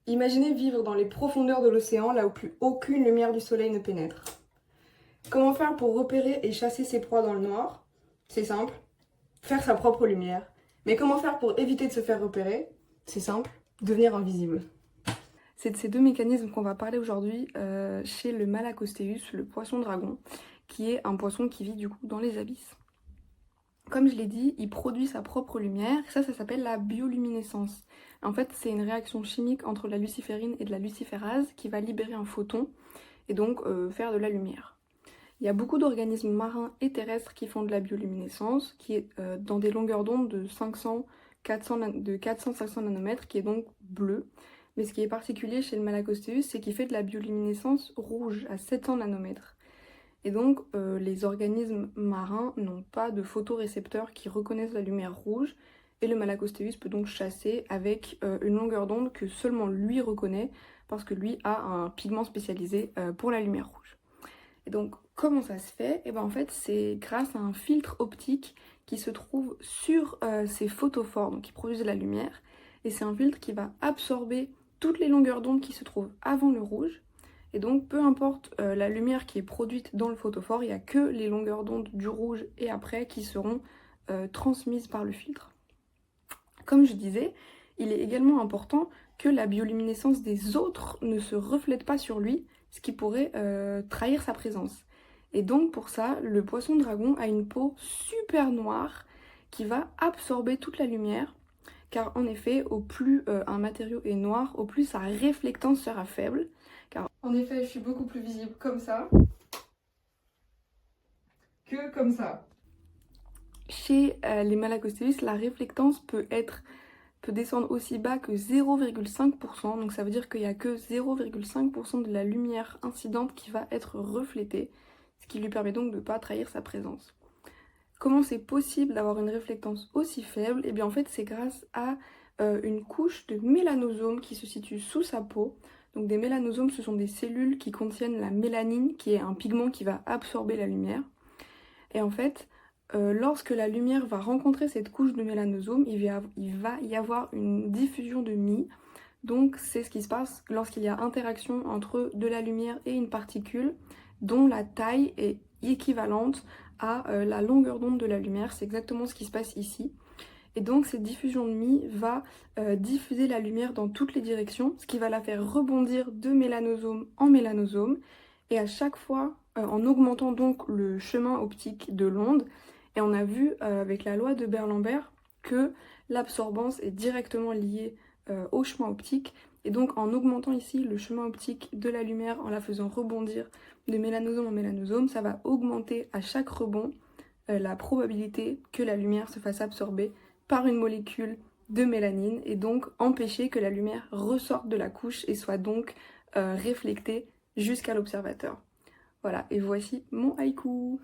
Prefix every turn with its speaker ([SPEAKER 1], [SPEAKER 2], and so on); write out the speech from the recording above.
[SPEAKER 1] Imaginez vivre dans les profondeurs de l'océan, là où plus aucune lumière du soleil ne pénètre. Comment faire pour repérer et chasser ses proies dans le noir? C'est simple, faire sa propre lumière. Mais comment faire pour éviter de se faire repérer? C'est simple, devenir invisible. C'est de ces deux mécanismes qu'on va parler aujourd'hui chez le Malacostéus, le poisson dragon, qui est un poisson qui vit du coup dans les abysses. Comme je l'ai dit, il produit sa propre lumière, ça s'appelle la bioluminescence. En fait, c'est une réaction chimique entre la luciférine et de la luciférase qui va libérer un photon et donc faire de la lumière. Il y a beaucoup d'organismes marins et terrestres qui font de la bioluminescence, qui est dans des longueurs d'onde de 400-500 nanomètres, qui est donc bleu. Mais ce qui est particulier chez le Malacostéus, c'est qu'il fait de la bioluminescence rouge à 700 nanomètres. Et donc, les organismes marins n'ont pas de photorécepteurs qui reconnaissent la lumière rouge, et le Malacostéus peut donc chasser avec une longueur d'onde que seulement lui reconnaît, parce que lui a un pigment spécialisé pour la lumière rouge. Et donc, comment ça se fait? Et bien en fait, c'est grâce à un filtre optique qui se trouve sur ces photophores, donc qui produisent de la lumière, et c'est un filtre qui va absorber toutes les longueurs d'onde qui se trouvent avant le rouge. Et donc, peu importe la lumière qui est produite dans le photophore, il n'y a que les longueurs d'onde du rouge et après qui seront transmises par le filtre. Comme je disais, il est également important que la bioluminescence des autres ne se reflète pas sur lui, ce qui pourrait trahir sa présence. Et donc pour ça, le poisson dragon a une peau super noire qui va absorber toute la lumière, car en effet, au plus un matériau est noir, au plus sa réflectance sera faible. Car en effet, je suis beaucoup plus visible comme ça que comme ça. Chez les Malacostéus, la réflectance peut descendre aussi bas que 0,5%, donc ça veut dire qu'il n'y a que 0,5% de la lumière incidente qui va être reflétée, ce qui lui permet donc de ne pas trahir sa présence. Comment c'est possible d'avoir une réflectance aussi faible? Et bien en fait c'est grâce à une couche de mélanosomes qui se situe sous sa peau. Donc des mélanosomes, ce sont des cellules qui contiennent la mélanine, qui est un pigment qui va absorber la lumière. Et en fait, lorsque la lumière va rencontrer cette couche de mélanosome, il va y avoir une diffusion de mie. Donc c'est ce qui se passe lorsqu'il y a interaction entre de la lumière et une particule dont la taille est équivalente à la longueur d'onde de la lumière. C'est exactement ce qui se passe ici. Et donc cette diffusion de mie va diffuser la lumière dans toutes les directions, ce qui va la faire rebondir de mélanosome en mélanosome. Et à chaque fois, en augmentant donc le chemin optique de l'onde, et on a vu avec la loi de Beer-Lambert que l'absorbance est directement liée au chemin optique. Et donc en augmentant ici le chemin optique de la lumière, en la faisant rebondir de mélanosome en mélanosome, ça va augmenter à chaque rebond la probabilité que la lumière se fasse absorber par une molécule de mélanine et donc empêcher que la lumière ressorte de la couche et soit donc réfléchée jusqu'à l'observateur. Voilà, et voici mon haïku.